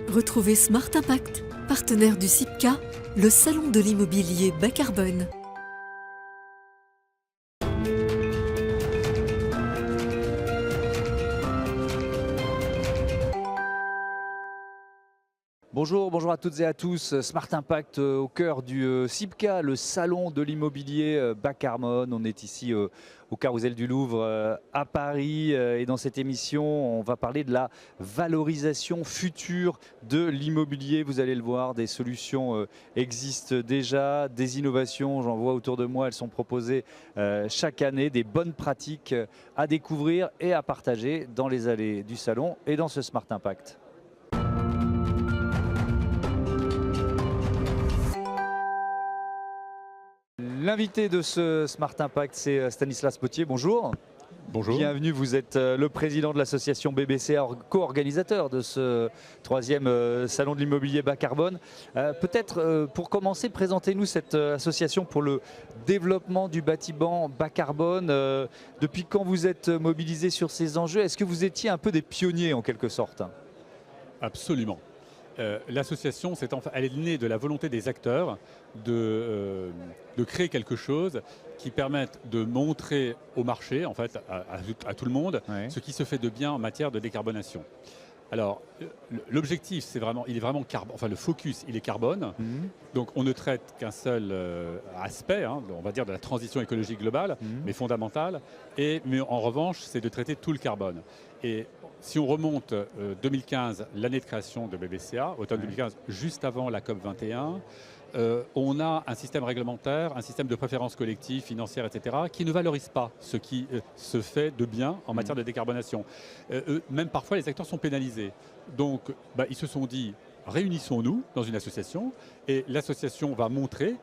Retrouvez Smart Impact, partenaire du CIPCA, le salon de l'immobilier bas carbone. Bonjour à toutes et à tous. Smart Impact au cœur du CIPCA, le salon de l'immobilier bas carbone. On est ici au Carrousel du Louvre à Paris et dans cette émission, on va parler de la valorisation future de l'immobilier. Vous allez le voir, des solutions existent déjà, des innovations, j'en vois autour de moi, elles sont proposées chaque année, des bonnes pratiques à découvrir et à partager dans les allées du salon et dans ce Smart Impact. L'invité de ce Smart Impact, c'est Stanislas Potier. Bonjour. Bonjour. Bienvenue, vous êtes le président de l'association BBCA, co-organisateur de ce troisième salon de l'immobilier bas carbone. Peut-être pour commencer, présentez-nous cette association pour le développement du bâtiment bas carbone. Depuis quand vous êtes mobilisé sur ces enjeux? Est-ce que vous étiez un peu des pionniers en quelque sorte? Absolument. L'association, elle est née de la volonté des acteurs de créer quelque chose qui permette de montrer au marché, en fait, à tout le monde, ce qui se fait de bien en matière de décarbonation. Alors, l'objectif, le focus, il est carbone. Donc, on ne traite qu'un seul aspect, on va dire, de la transition écologique globale, mais fondamentale. Mais en revanche, c'est de traiter tout le carbone. Et si on remonte 2015, l'année de création de BBCA, automne 2015, juste avant la COP 21, on a un système réglementaire, un système de préférence collective, financière, etc., qui ne valorise pas ce qui se fait de bien en matière de décarbonation. Même parfois, les acteurs sont pénalisés. Donc, ils se sont dit, réunissons-nous dans une association, et l'association va montrer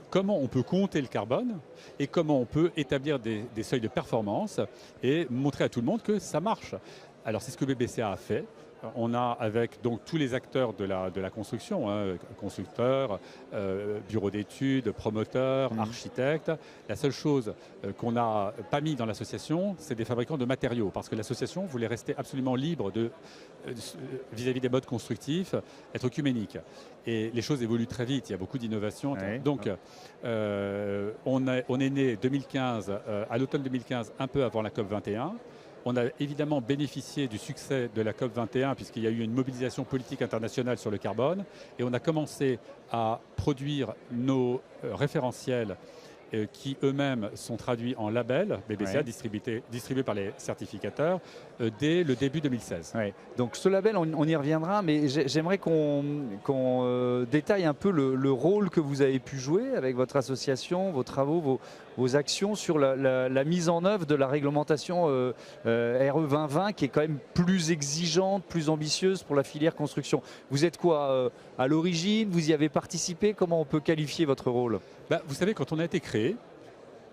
comment on peut compter le carbone et comment on peut établir des seuils de performance et montrer à tout le monde que ça marche. Alors, c'est ce que BBCA a fait. On a avec donc tous les acteurs de la construction, constructeurs, bureaux d'études, promoteurs, architectes. La seule chose qu'on n'a pas mis dans l'association, c'est des fabricants de matériaux, parce que l'association voulait rester absolument libre vis-à-vis des modes constructifs, être œcuménique. Et les choses évoluent très vite, il y a beaucoup d'innovations. Donc on est né 2015, à l'automne 2015, un peu avant la COP 21. On a évidemment bénéficié du succès de la COP 21 puisqu'il y a eu une mobilisation politique internationale sur le carbone et on a commencé à produire nos référentiels qui eux-mêmes sont traduits en labels BBCA distribués par les certificateurs dès le début 2016. Donc ce label, on y reviendra, mais j'aimerais qu'on détaille un peu le rôle que vous avez pu jouer avec votre association, vos travaux, vos actions sur la mise en œuvre de la réglementation RE 2020 qui est quand même plus exigeante, plus ambitieuse pour la filière construction. Vous êtes quoi à l'origine? Vous y avez participé? Comment on peut qualifier votre rôle? Vous savez, quand on a été créé,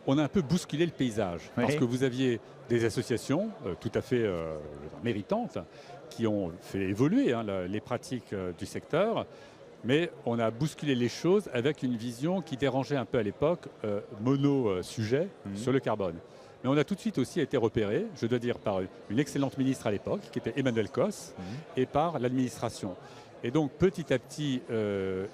on a un peu bousculé le paysage. Parce que vous aviez des associations tout à fait méritantes qui ont fait évoluer les pratiques du secteur. Mais on a bousculé les choses avec une vision qui dérangeait un peu à l'époque, mono-sujet sur le carbone. Mais on a tout de suite aussi été repéré, je dois dire, par une excellente ministre à l'époque, qui était Emmanuelle Cos, et par l'administration. Et donc petit à petit,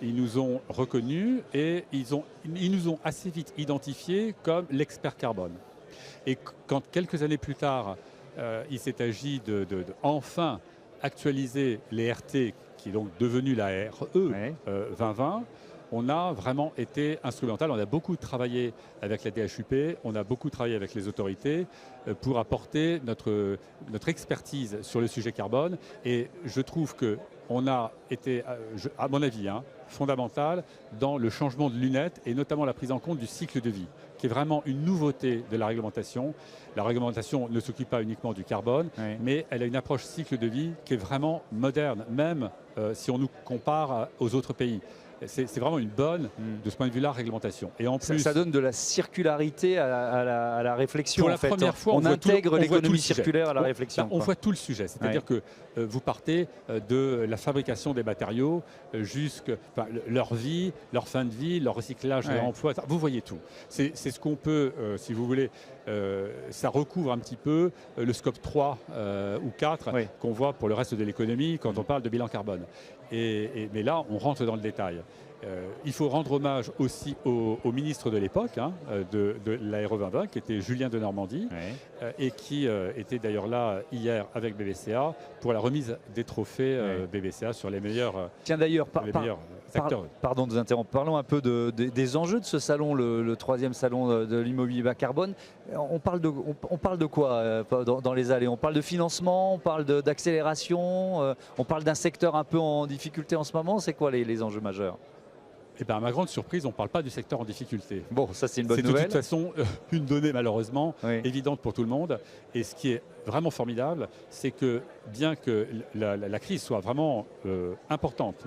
ils nous ont reconnus et ils nous ont assez vite identifiés comme l'expert carbone. Et quand quelques années plus tard, il s'est agi de enfin actualiser les RT, qui est donc devenue la RE 2020, on a vraiment été instrumental. On a beaucoup travaillé avec la DHUP, on a beaucoup travaillé avec les autorités pour apporter notre expertise sur le sujet carbone. Et je trouve qu'on a été, à mon avis, fondamental dans le changement de lunettes et notamment la prise en compte du cycle de vie, qui est vraiment une nouveauté de la réglementation. La réglementation ne s'occupe pas uniquement du carbone, mais elle a une approche cycle de vie qui est vraiment moderne, même si on nous compare aux autres pays. C'est vraiment une bonne, de ce point de vue-là, réglementation. Et en plus, ça donne de la circularité à la réflexion. Pour la première fois, on intègre l'économie circulaire à la réflexion. On voit tout le sujet. C'est-à-dire que vous partez de la fabrication des matériaux jusqu'à leur vie, leur fin de vie, leur recyclage et leur emploi. Vous voyez tout. C'est ce qu'on peut, si vous voulez, ça recouvre un petit peu le scope 3 ou 4 Oui. qu'on voit pour le reste de l'économie quand on parle de bilan carbone. Mais là, on rentre dans le détail. Il faut rendre hommage aussi au ministre de l'époque, de l'Aéro 2020, qui était Julien de Normandie, et qui était d'ailleurs là hier avec BBCA pour la remise des trophées BBCA sur les meilleurs, Tiens d'ailleurs, acteurs. pardon de vous interrompre, parlons un peu des enjeux de ce salon, le troisième salon de l'immobilier bas carbone. On parle de quoi dans les allées? On parle de financement, on parle d'accélération, on parle d'un secteur un peu en difficulté en ce moment. C'est quoi les enjeux majeurs? Eh bien, à ma grande surprise, on ne parle pas du secteur en difficulté. Bon, ça c'est une bonne C'est de nouvelle. toute façon une donnée malheureusement Oui. évidente pour tout le monde. Et ce qui est vraiment formidable, c'est que bien que la crise soit vraiment importante,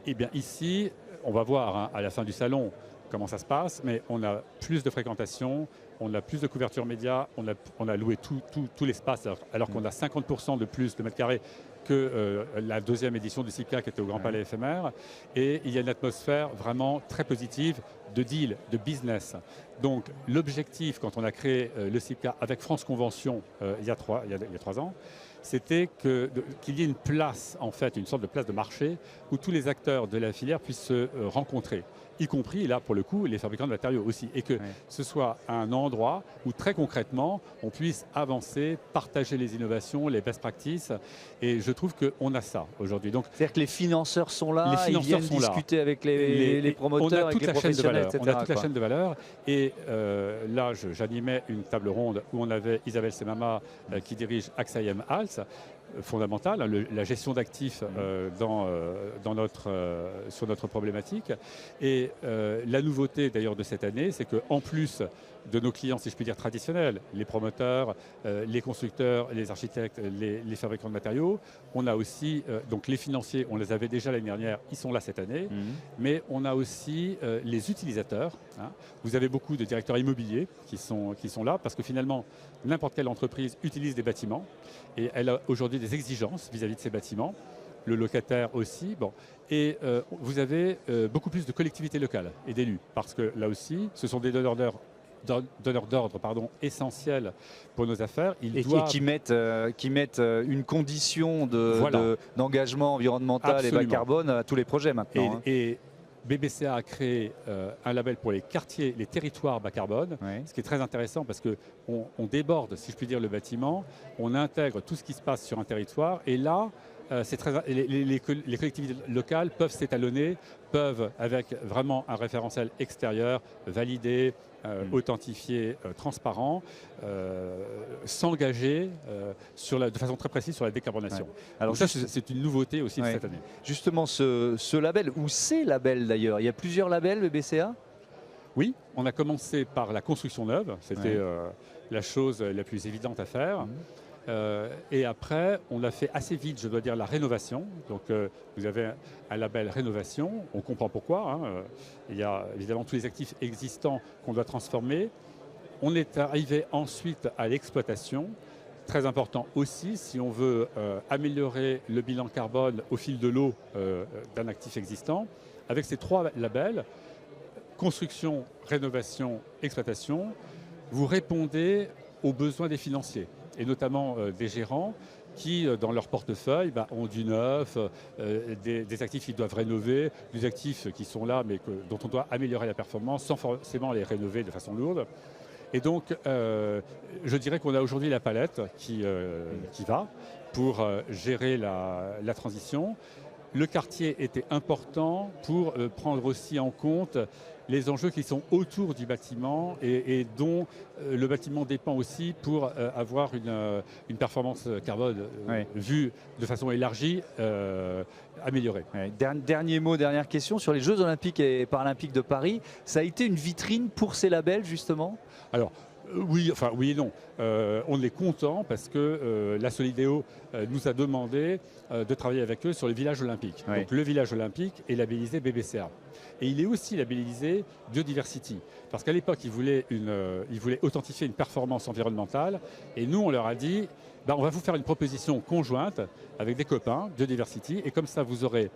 eh bien ici, on va voir à la fin du salon comment ça se passe, mais on a plus de fréquentation, on a plus de couverture média, on a loué tout l'espace alors qu'on a 50% de plus de mètres carrés que la deuxième édition du CIPCA qui était au Grand Palais éphémère. Et il y a une atmosphère vraiment très positive de deal, de business. Donc l'objectif quand on a créé le CIPCA avec France Convention il y a 3 ans, c'était qu'il y ait une place, en fait, une sorte de place de marché où tous les acteurs de la filière puissent se rencontrer, y compris, là, pour le coup, les fabricants de matériaux aussi. Et que ce soit un endroit où, très concrètement, on puisse avancer, partager les innovations, les best practices. Et je trouve qu'on a ça aujourd'hui. Donc, c'est-à-dire que les financeurs sont là, les financeurs ils viennent sont là. discuter avec les promoteurs, avec les professionnels, etc. On a toute la chaîne de valeur. Et là, j'animais une table ronde où on avait Isabelle Semama qui dirige AXA IM Hals, fondamentale, la gestion d'actifs sur notre problématique. Et la nouveauté d'ailleurs de cette année, c'est qu'en plus de nos clients, si je puis dire, traditionnels, les promoteurs, les constructeurs, les architectes, les fabricants de matériaux, on a aussi, donc les financiers, on les avait déjà l'année dernière, ils sont là cette année, mais on a aussi les utilisateurs. Vous avez beaucoup de directeurs immobiliers qui sont là, parce que finalement, n'importe quelle entreprise utilise des bâtiments, et elle a aujourd'hui des exigences vis-à-vis de ces bâtiments. Le locataire aussi. Bon. Et vous avez beaucoup plus de collectivités locales et d'élus, parce que là aussi, ce sont des donneurs d'ordre essentiels pour nos affaires. Qui mettent une condition d'engagement environnemental. Absolument. Et bas carbone à tous les projets maintenant. Et BBCA a créé un label pour les quartiers, les territoires bas carbone, ce qui est très intéressant parce qu'on déborde, si je puis dire, le bâtiment, on intègre tout ce qui se passe sur un territoire, et là, les collectivités locales peuvent s'étalonner, peuvent, avec vraiment un référentiel extérieur, validé, authentifié, transparent, s'engager de façon très précise sur la décarbonation. Alors ça, c'est une nouveauté aussi de cette année. Justement, ce label, ou ces labels d'ailleurs, il y a plusieurs labels BBCA? Oui, on a commencé par la construction neuve, c'était la chose la plus évidente à faire. Et après, on a fait assez vite, je dois dire, la rénovation. Donc, vous avez un label rénovation. On comprend pourquoi. Il y a évidemment tous les actifs existants qu'on doit transformer. On est arrivé ensuite à l'exploitation. Très important aussi, si on veut améliorer le bilan carbone au fil de l'eau d'un actif existant. Avec ces 3 labels, construction, rénovation, exploitation, vous répondez aux besoins des financiers, et notamment des gérants qui, dans leur portefeuille, ont du neuf, des actifs qu'ils doivent rénover, des actifs qui sont là mais dont on doit améliorer la performance sans forcément les rénover de façon lourde. Et donc, je dirais qu'on a aujourd'hui la palette qui va pour gérer la transition. Le quartier était important pour prendre aussi en compte les enjeux qui sont autour du bâtiment et dont le bâtiment dépend aussi pour avoir une performance carbone vue de façon élargie, améliorée. Dernier mot, dernière question sur les Jeux Olympiques et Paralympiques de Paris. Ça a été une vitrine pour ces labels justement? Alors, oui et non. On est content parce que la Solideo nous a demandé de travailler avec eux sur le village olympique. Donc le village olympique est labellisé BBCA. Et il est aussi labellisé Biodiversity. Parce qu'à l'époque, ils voulaient authentifier une performance environnementale. Et nous, on leur a dit, on va vous faire une proposition conjointe avec des copains, Biodiversity. Et comme ça, vous aurez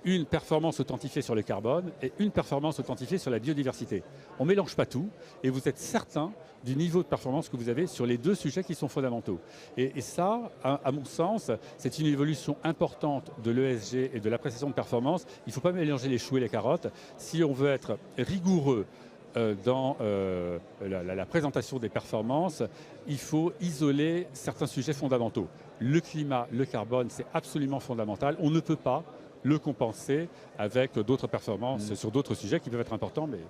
une performance authentifiée sur le carbone et une performance authentifiée sur la biodiversité. On ne mélange pas tout et vous êtes certain du niveau de performance que vous avez sur les deux sujets qui sont fondamentaux. Et ça, à mon sens, c'est une évolution importante de l'ESG et de l'appréciation de performance. Il ne faut pas mélanger les choux et les carottes. Si on veut être rigoureux dans la présentation des performances, il faut isoler certains sujets fondamentaux. Le climat, le carbone, c'est absolument fondamental. On ne peut pas le compenser avec d'autres performances sur d'autres sujets qui peuvent être importants. Mais...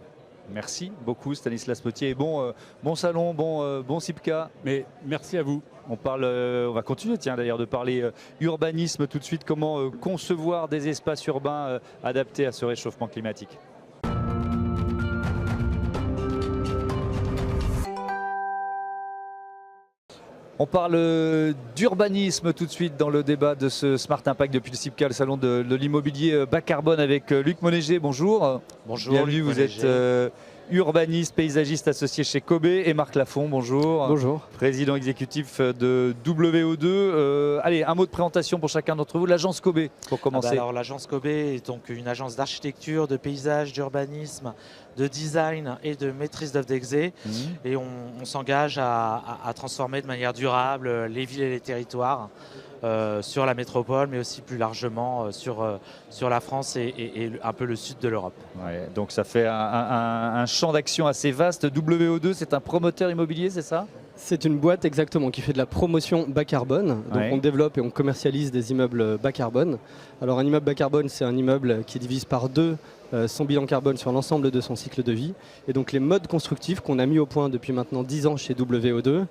Merci beaucoup Stanislas Potier. Bon salon, bon SIPCA. Mais merci à vous. On va continuer d'ailleurs de parler urbanisme tout de suite. Comment concevoir des espaces urbains adaptés à ce réchauffement climatique. On parle d'urbanisme tout de suite dans le débat de ce Smart Impact depuis le SIPCA, le salon de l'immobilier bas carbone avec Luc Monéger. Bonjour. Bonjour. Bienvenue, vous êtes urbaniste, paysagiste associé chez Kobe, et Marc Lafont, bonjour. Bonjour. Président exécutif de WO2. Allez, un mot de présentation pour chacun d'entre vous. L'agence Kobe, pour commencer. Alors l'agence Kobe est donc une agence d'architecture, de paysage, d'urbanisme, de design et de maîtrise d'œuvre d'exé. Et on s'engage à transformer de manière durable les villes et les territoires sur la métropole, mais aussi plus largement sur la France et un peu le sud de l'Europe. Ouais, donc ça fait un champ d'action assez vaste. WO2, c'est un promoteur immobilier, c'est ça ? C'est une boîte exactement qui fait de la promotion bas carbone. Donc on développe et on commercialise des immeubles bas carbone. Alors un immeuble bas carbone, c'est un immeuble qui divise par deux son bilan carbone sur l'ensemble de son cycle de vie. Et donc les modes constructifs qu'on a mis au point depuis maintenant 10 ans chez WO2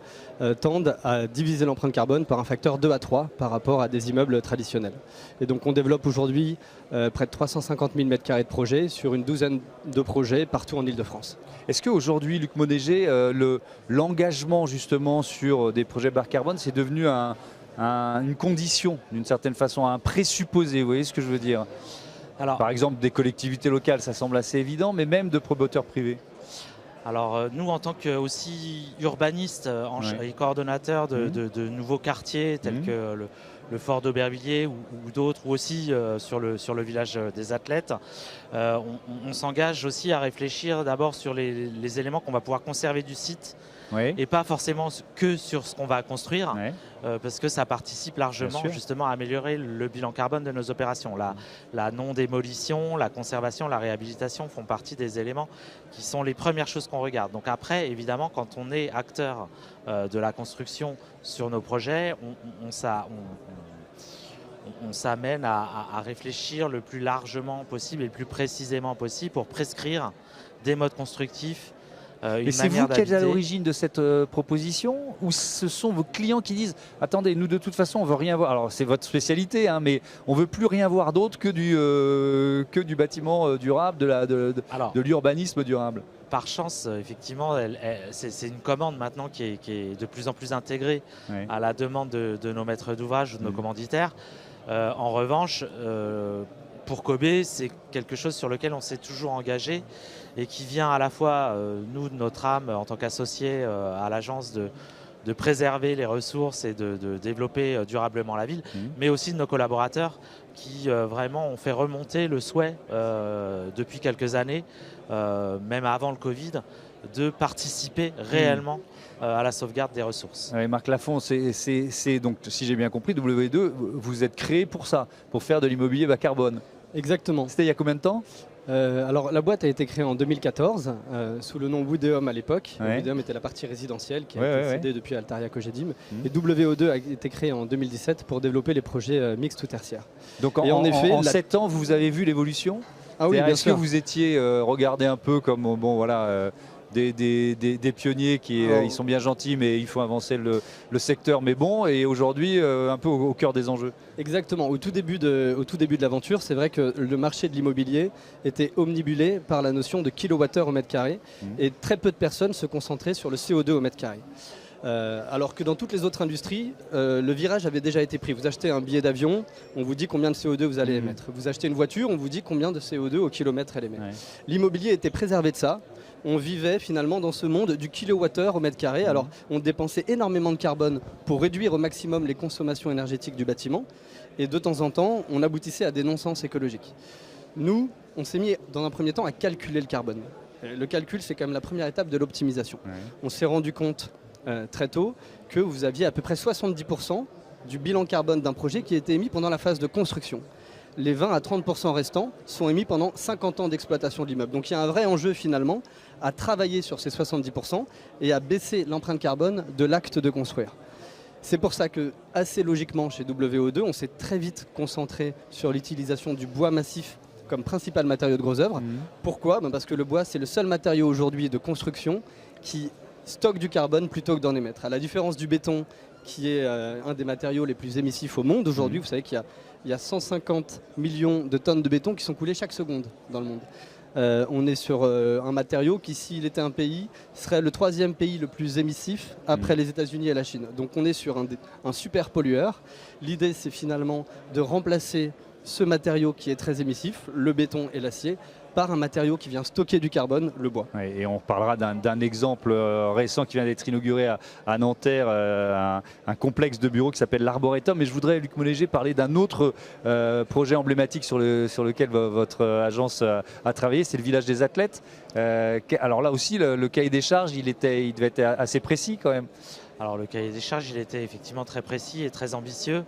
tendent à diviser l'empreinte carbone par un facteur 2 à 3 par rapport à des immeubles traditionnels. Et donc on développe aujourd'hui près de 350 000 m² de projets sur une douzaine de projets partout en Ile-de-France. Est-ce qu'aujourd'hui, Luc Monéger, l'engagement justement sur des projets bas carbone, c'est devenu une condition d'une certaine façon, un présupposé, vous voyez ce que je veux dire ? Alors, par exemple, des collectivités locales, ça semble assez évident, mais même de promoteurs privés. Alors nous, en tant que aussi urbanistes et coordonnateurs de nouveaux quartiers tels que le Fort d'Aubervilliers ou d'autres, ou aussi sur le village des athlètes, on s'engage aussi à réfléchir d'abord sur les éléments qu'on va pouvoir conserver du site. Et pas forcément que sur ce qu'on va construire, parce que ça participe largement justement à améliorer le bilan carbone de nos opérations. La non-démolition, la conservation, la réhabilitation font partie des éléments qui sont les premières choses qu'on regarde. Donc après, évidemment, quand on est acteur de la construction sur nos projets, on s'amène à réfléchir le plus largement possible et le plus précisément possible pour prescrire des modes constructifs. Mais c'est vous qui êtes à l'origine de cette proposition, ou ce sont vos clients qui disent « Attendez, nous de toute façon on ne veut rien voir ». Alors c'est votre spécialité, mais on ne veut plus rien voir d'autre que du bâtiment durable, de l'urbanisme durable. Par chance, effectivement, c'est une commande maintenant qui est de plus en plus intégrée à la demande de nos maîtres d'ouvrage ou de nos commanditaires. En revanche, pour Kobe, c'est quelque chose sur lequel on s'est toujours engagé et qui vient à la fois, nous, de notre âme, en tant qu'associés à l'agence, de préserver les ressources et de développer durablement la ville, mais aussi de nos collaborateurs qui vraiment ont fait remonter le souhait depuis quelques années, même avant le Covid, de participer réellement à la sauvegarde des ressources. Marc Lafont, c'est donc, si j'ai bien compris, WO2, vous êtes créé pour ça, pour faire de l'immobilier bas carbone. Exactement. C'était il y a combien de temps ? Alors la boîte a été créée en 2014 sous le nom Woodeum à l'époque. Woodeum était la partie résidentielle qui a été cédée depuis Altaria Cogedim. Et WO2 a été créé en 2017 pour développer les projets mixtes ou tertiaires. Donc en 7 ans, vous avez vu l'évolution ? Ah oui, bien sûr. Est-ce que vous étiez regardé un peu comme des pionniers qui ils sont bien gentils, mais il faut avancer le secteur, mais bon, et aujourd'hui un peu au cœur des enjeux. Exactement. Au tout début de l'aventure, c'est vrai que le marché de l'immobilier était omnibulé par la notion de kilowattheure au mètre carré, et très peu de personnes se concentraient sur le CO2 au mètre carré. Alors que dans toutes les autres industries, le virage avait déjà été pris. Vous achetez un billet d'avion, on vous dit combien de CO2 vous allez émettre. Vous achetez une voiture, on vous dit combien de CO2 au kilomètre elle émet. Ouais. L'immobilier était préservé de ça. On vivait finalement dans ce monde du kilowattheure au mètre carré. Alors on dépensait énormément de carbone pour réduire au maximum les consommations énergétiques du bâtiment. Et de temps en temps, on aboutissait à des non-sens écologiques. Nous, on s'est mis dans un premier temps à calculer le carbone. Le calcul, c'est quand même la première étape de l'optimisation. Ouais. On s'est rendu compte très tôt que vous aviez à peu près 70% du bilan carbone d'un projet qui était émis pendant la phase de construction. Les 20 à 30% restants sont émis pendant 50 ans d'exploitation de l'immeuble. Donc il y a un vrai enjeu finalement à travailler sur ces 70% et à baisser l'empreinte carbone de l'acte de construire. C'est pour ça que, assez logiquement, chez WO2, on s'est très vite concentré sur l'utilisation du bois massif comme principal matériau de gros œuvres. Pourquoi ? Parce que le bois, c'est le seul matériau aujourd'hui de construction qui stocke du carbone plutôt que d'en émettre. À la différence du béton, qui est un des matériaux les plus émissifs au monde aujourd'hui, vous savez qu'il y a 150 millions de tonnes de béton qui sont coulées chaque seconde dans le monde. On est sur un matériau qui, s'il était un pays, serait le 3e pays le plus émissif après les États-Unis et la Chine. Donc on est sur un super pollueur. L'idée, c'est finalement de remplacer ce matériau qui est très émissif, le béton et l'acier, par un matériau qui vient stocker du carbone, le bois. Oui, et on parlera d'un exemple récent qui vient d'être inauguré à Nanterre, un complexe de bureaux qui s'appelle l'Arboretum. Mais je voudrais, Luc Moléger, parler d'un autre projet emblématique sur lequel votre agence a travaillé, c'est le village des athlètes. Alors là aussi, le cahier des charges, il devait être assez précis quand même. Alors le cahier des charges, il était effectivement très précis et très ambitieux,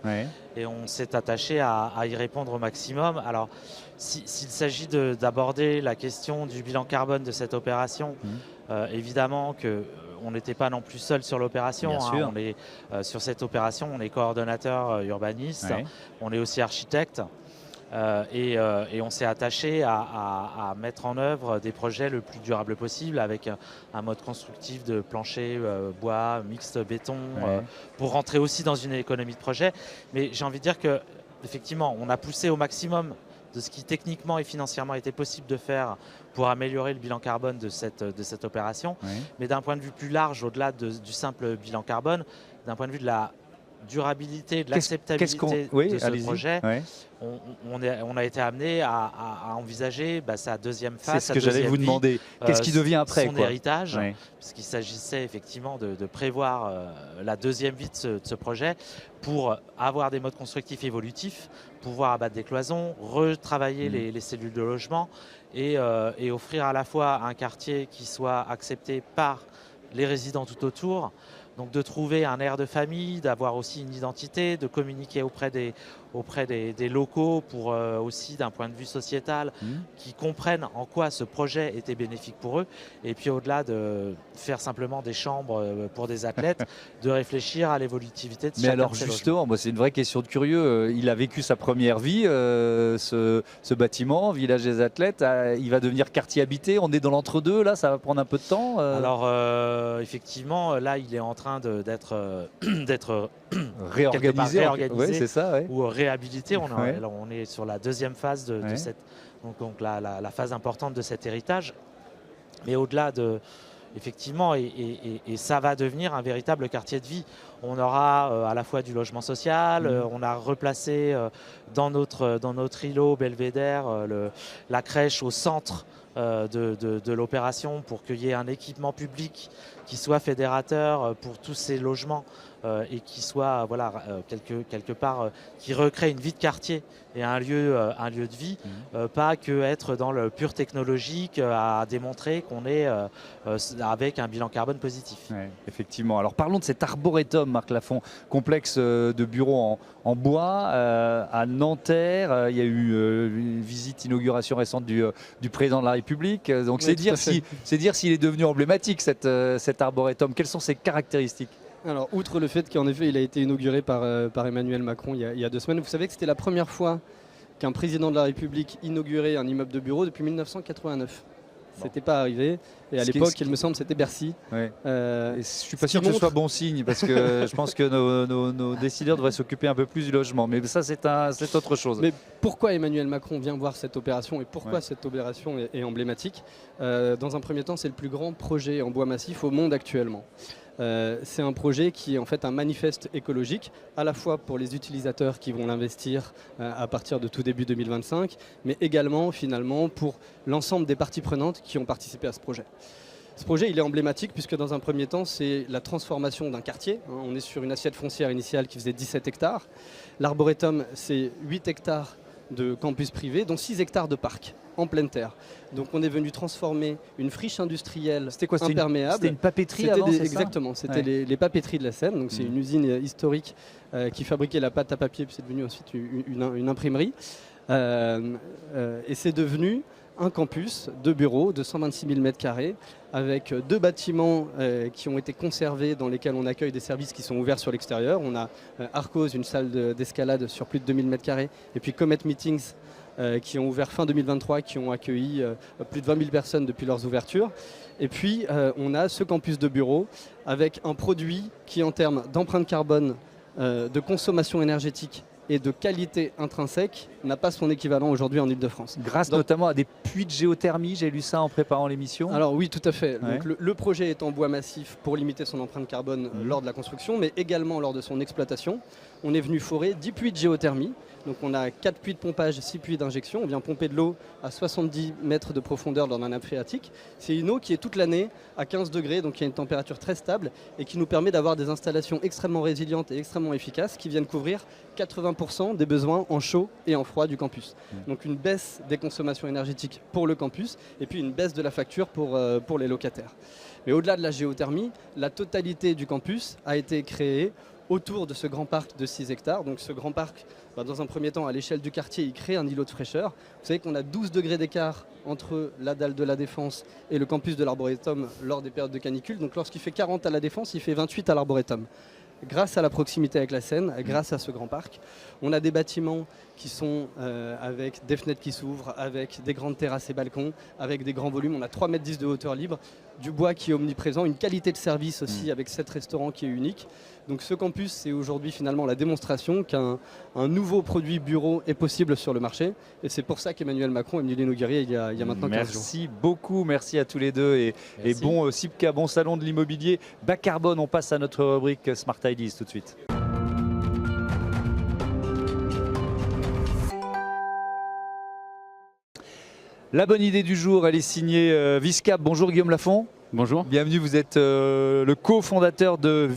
et on s'est attaché à y répondre au maximum. Alors s'il s'agit d'aborder la question du bilan carbone de cette opération, évidemment qu'on n'était pas non plus seul sur l'opération. On est, sur cette opération, on est coordonnateur urbaniste, on est aussi architecte. Et on s'est attaché à mettre en œuvre des projets le plus durables possible avec un mode constructif de plancher, bois, mixte, béton, pour rentrer aussi dans une économie de projet. Mais j'ai envie de dire qu'effectivement, on a poussé au maximum de ce qui techniquement et financièrement était possible de faire pour améliorer le bilan carbone de cette opération. Mais d'un point de vue plus large, au-delà du simple bilan carbone, d'un point de vue de la durabilité, de l'acceptabilité de ce projet, on a été amené à envisager sa deuxième phase. C'est ce que j'allais vous demander. Qu'est-ce qui devient après son héritage, puisqu'il s'agissait effectivement de prévoir la deuxième vie de ce projet pour avoir des modes constructifs évolutifs, pouvoir abattre des cloisons, retravailler les cellules de logement et offrir à la fois un quartier qui soit accepté par les résidents tout autour. Donc de trouver un air de famille, d'avoir aussi une identité, de communiquer auprès des locaux pour aussi d'un point de vue sociétal, qui comprennent en quoi ce projet était bénéfique pour eux. Et puis au-delà de faire simplement des chambres pour des athlètes, de réfléchir à l'évolutivité de chacun. Mais alors justement, c'est une vraie question de curieux. Il a vécu sa première vie, ce bâtiment, Village des Athlètes. Il va devenir quartier habité. On est dans l'entre-deux, là, ça va prendre un peu de temps. Alors effectivement, là, il est en train d'être réorganisé, c'est ça, ou réhabilité. On est sur la deuxième phase de cette, donc la phase importante de cet héritage. Mais au-delà de, effectivement, et ça va devenir un véritable quartier de vie. On aura à la fois du logement social, on a replacé dans notre îlot Belvédère la crèche au centre de l'opération pour qu'il y ait un équipement public qui soit fédérateur pour tous ces logements et qui soit quelque part qui recrée une vie de quartier et un lieu de vie, pas que être dans le pur technologique à démontrer qu'on est avec un bilan carbone positif. Ouais, effectivement. Alors parlons de cet arboretum, Marc Lafont, complexe de bureaux en bois à Nanterre. Il y a eu une visite, inauguration récente du président de la République. Donc c'est dire s'il est devenu emblématique cet arboretum. Quelles sont ses caractéristiques ? Alors, outre le fait qu'en effet, il a été inauguré par Emmanuel Macron il y a 2 semaines, vous savez que c'était la première fois qu'un président de la République inaugurait un immeuble de bureau depuis 1989. C'était pas arrivé. Et à l'époque, il me semble, c'était Bercy. Ouais. Je suis pas sûr que ce soit bon signe parce que je pense que nos décideurs devraient s'occuper un peu plus du logement. Mais ça, c'est autre chose. Mais pourquoi Emmanuel Macron vient voir cette opération et pourquoi cette opération est emblématique ? Dans un premier temps, c'est le plus grand projet en bois massif au monde actuellement. C'est un projet qui est en fait un manifeste écologique, à la fois pour les utilisateurs qui vont l'investir à partir de tout début 2025, mais également finalement pour l'ensemble des parties prenantes qui ont participé à ce projet. Ce projet il est emblématique puisque dans un premier temps c'est la transformation d'un quartier. On est sur une assiette foncière initiale qui faisait 17 hectares. L'arboretum c'est 8 hectares de campus privé, dont 6 hectares de parc en pleine terre. Donc on est venu transformer une friche industrielle imperméable. C'était une papeterie avant, c'est ça ? Exactement, c'était les papeteries de la Seine. Donc c'est une usine historique qui fabriquait la pâte à papier, puis c'est devenu ensuite une imprimerie. Et c'est devenu un campus de bureaux de 126 000 m² avec 2 bâtiments qui ont été conservés dans lesquels on accueille des services qui sont ouverts sur l'extérieur. On a Arcos, une salle d'escalade sur plus de 2000 m², et puis Comet Meetings qui ont ouvert fin 2023, qui ont accueilli plus de 20 000 personnes depuis leurs ouvertures. Et puis on a ce campus de bureaux avec un produit qui en termes d'empreinte carbone, de consommation énergétique et de qualité intrinsèque n'a pas son équivalent aujourd'hui en Ile-de-France. Grâce notamment à des puits de géothermie, j'ai lu ça en préparant l'émission. Alors oui, tout à fait. Ouais. Donc, le projet est en bois massif pour limiter son empreinte carbone lors de la construction, mais également lors de son exploitation. On est venu forer 10 puits de géothermie. Donc on a 4 puits de pompage, 6 puits d'injection. On vient pomper de l'eau à 70 mètres de profondeur dans un nappe phréatique. C'est une eau qui est toute l'année à 15 degrés, donc il y a une température très stable et qui nous permet d'avoir des installations extrêmement résilientes et extrêmement efficaces qui viennent couvrir 80% des besoins en chaud et en froid du campus. Donc une baisse des consommations énergétiques pour le campus et puis une baisse de la facture pour les locataires. Mais au-delà de la géothermie, la totalité du campus a été créée autour de ce grand parc de 6 hectares. Donc ce grand parc, dans un premier temps, à l'échelle du quartier, il crée un îlot de fraîcheur. Vous savez qu'on a 12 degrés d'écart entre la dalle de la Défense et le campus de l'Arboretum lors des périodes de canicule. Donc lorsqu'il fait 40 à la Défense, il fait 28 à l'Arboretum. Grâce à la proximité avec la Seine, grâce à ce grand parc, on a des bâtiments qui sont avec des fenêtres qui s'ouvrent, avec des grandes terrasses et balcons, avec des grands volumes. On a 3,10 m de hauteur libre, du bois qui est omniprésent, une qualité de service aussi avec 7 restaurants qui est unique. Donc ce campus, c'est aujourd'hui finalement la démonstration qu'un nouveau produit bureau est possible sur le marché. Et c'est pour ça qu'Emmanuel Macron est venu l'inaugurer il y a maintenant 15 jours. Merci beaucoup, merci à tous les deux. Et bon SIPCA, bon salon de l'immobilier bas carbone. On passe à notre rubrique Smart Ideas tout de suite. La bonne idée du jour, elle est signée Viscap. Bonjour Guillaume Lafont. Bonjour. Bienvenue, vous êtes le cofondateur de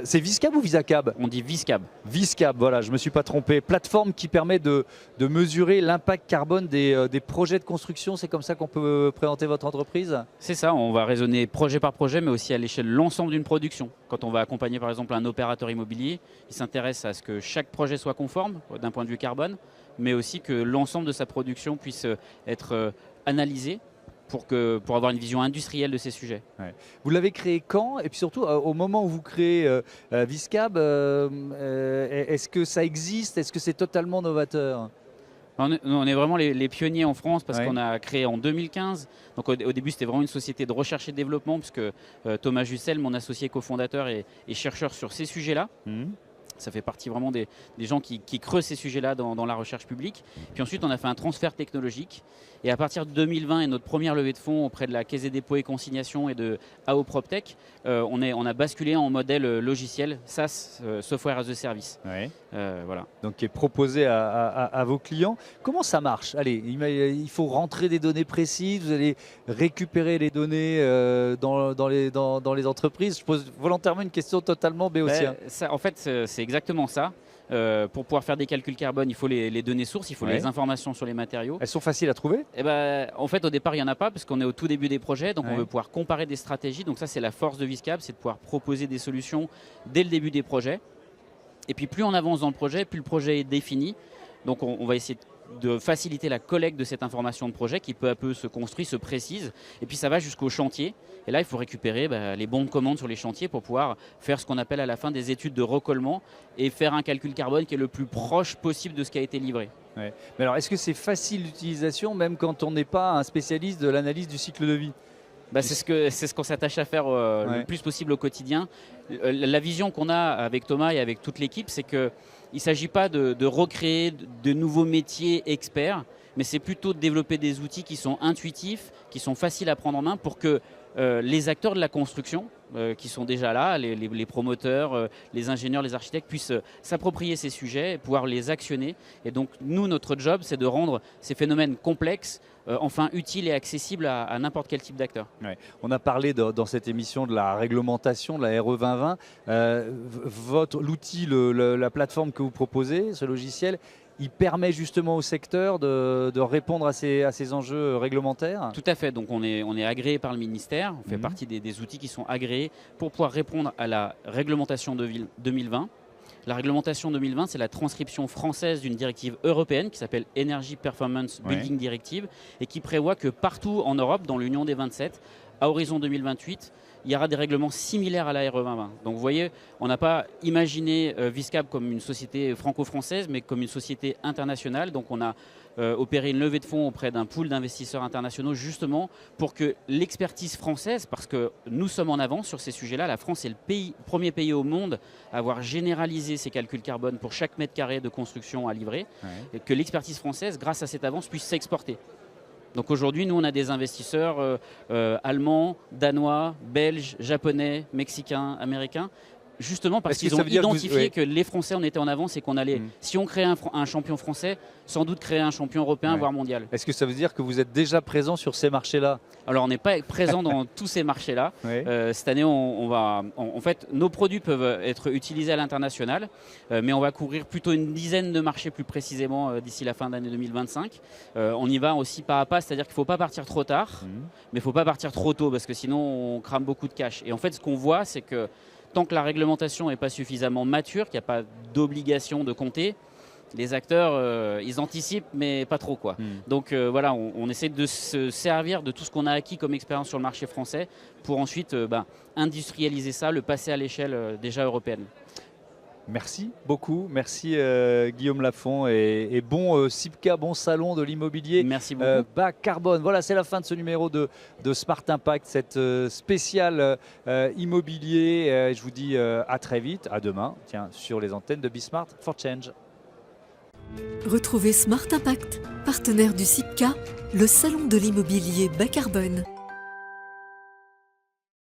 C'est Viscap ou Visacab ? On dit Viscab. Viscab, voilà, je ne me suis pas trompé. Plateforme qui permet de mesurer l'impact carbone des projets de construction. C'est comme ça qu'on peut présenter votre entreprise ? C'est ça, on va raisonner projet par projet, mais aussi à l'échelle de l'ensemble d'une production. Quand on va accompagner par exemple un opérateur immobilier, il s'intéresse à ce que chaque projet soit conforme d'un point de vue carbone, mais aussi que l'ensemble de sa production puisse être analysé pour avoir une vision industrielle de ces sujets. Ouais. Vous l'avez créé quand ? Et puis surtout, au moment où vous créez Viscab, est-ce que ça existe ? Est-ce que c'est totalement novateur ? On est vraiment les pionniers en France parce qu'on a créé en 2015. Donc au début, c'était vraiment une société de recherche et développement puisque Thomas Jussel, mon associé cofondateur, est chercheur sur ces sujets-là. Ça fait partie vraiment des gens qui creusent ces sujets-là dans la recherche publique. Puis ensuite, on a fait un transfert technologique. Et à partir de 2020 et notre première levée de fonds auprès de la Caisse des dépôts et consignations et de AO PropTech, on a basculé en modèle logiciel SaaS, Software as a Service. Voilà. Donc qui est proposé à vos clients. Comment ça marche ? Allez, il faut rentrer des données précises, vous allez récupérer les données dans les entreprises. Je pose volontairement une question totalement béotienne. En fait, c'est exactement ça. Pour pouvoir faire des calculs carbone, il faut les données sources, il faut les informations sur les matériaux. Elles sont faciles à trouver ? En fait, au départ, il n'y en a pas parce qu'on est au tout début des projets. Donc, on veut pouvoir comparer des stratégies. Donc ça, c'est la force de Viscap, c'est de pouvoir proposer des solutions dès le début des projets. Et puis, plus on avance dans le projet, plus le projet est défini. Donc, on va essayer de faciliter la collecte de cette information de projet qui peu à peu se construit, se précise. Et puis, ça va jusqu'au chantier. Et là, il faut récupérer les bons de commande sur les chantiers pour pouvoir faire ce qu'on appelle à la fin des études de recollement et faire un calcul carbone qui est le plus proche possible de ce qui a été livré. Mais alors, est-ce que c'est facile d'utilisation même quand on n'est pas un spécialiste de l'analyse du cycle de vie ? C'est ce qu'on s'attache à faire le plus possible au quotidien. La vision qu'on a avec Thomas et avec toute l'équipe, c'est qu'il ne s'agit pas de recréer de nouveaux métiers experts, mais c'est plutôt de développer des outils qui sont intuitifs, qui sont faciles à prendre en main pour que les acteurs de la construction, qui sont déjà là, les promoteurs, les ingénieurs, les architectes puissent s'approprier ces sujets et pouvoir les actionner. Et donc nous, notre job, c'est de rendre ces phénomènes complexes enfin utiles et accessibles à n'importe quel type d'acteur. Ouais. On a parlé dans cette émission de la réglementation, de la RE 2020. L'outil, la plateforme que vous proposez, ce logiciel, il permet justement au secteur de répondre à ces enjeux réglementaires? Tout à fait, donc on est agréé par le ministère, on fait partie des outils qui sont agréés pour pouvoir répondre à la réglementation de 2020. La réglementation 2020, c'est la transcription française d'une directive européenne qui s'appelle Energy Performance Building Directive et qui prévoit que partout en Europe, dans l'Union des 27, à horizon 2028, il y aura des règlements similaires à la RE 2020. Donc vous voyez, on n'a pas imaginé Viscap comme une société franco-française, mais comme une société internationale. Donc on a opéré une levée de fonds auprès d'un pool d'investisseurs internationaux justement pour que l'expertise française, parce que nous sommes en avance sur ces sujets-là, la France est le premier pays au monde à avoir généralisé ses calculs carbone pour chaque mètre carré de construction à livrer, et que l'expertise française, grâce à cette avance, puisse s'exporter. Donc aujourd'hui, nous, on a des investisseurs allemands, danois, belges, japonais, mexicains, américains, justement parce qu'ils ont identifié que les Français, on était en avance et qu'on allait, si on créait un champion français, sans doute créer un champion européen, voire mondial. Est-ce que ça veut dire que vous êtes déjà présent sur ces marchés-là? Alors, on n'est pas présent dans tous ces marchés-là. Cette année, en fait, nos produits peuvent être utilisés à l'international, mais on va couvrir plutôt une dizaine de marchés plus précisément d'ici la fin d'année 2025. On y va aussi pas à pas, c'est-à-dire qu'il ne faut pas partir trop tard, mais il ne faut pas partir trop tôt parce que sinon, on crame beaucoup de cash. Et en fait, ce qu'on voit, c'est que tant que la réglementation n'est pas suffisamment mature, qu'il n'y a pas d'obligation de compter, les acteurs, ils anticipent, mais pas trop, quoi. Donc voilà, on essaie de se servir de tout ce qu'on a acquis comme expérience sur le marché français pour ensuite industrialiser ça, le passer à l'échelle déjà européenne. Merci beaucoup, merci Guillaume Lafont et bon SIPCA, bon salon de l'immobilier. Merci beaucoup. Bas carbone. Voilà, c'est la fin de ce numéro de Smart Impact, cette spéciale immobilier. Je vous dis à très vite, à demain, tiens, sur les antennes de Bismart for Change. Retrouvez Smart Impact, partenaire du SIPCA, le salon de l'immobilier bas carbone.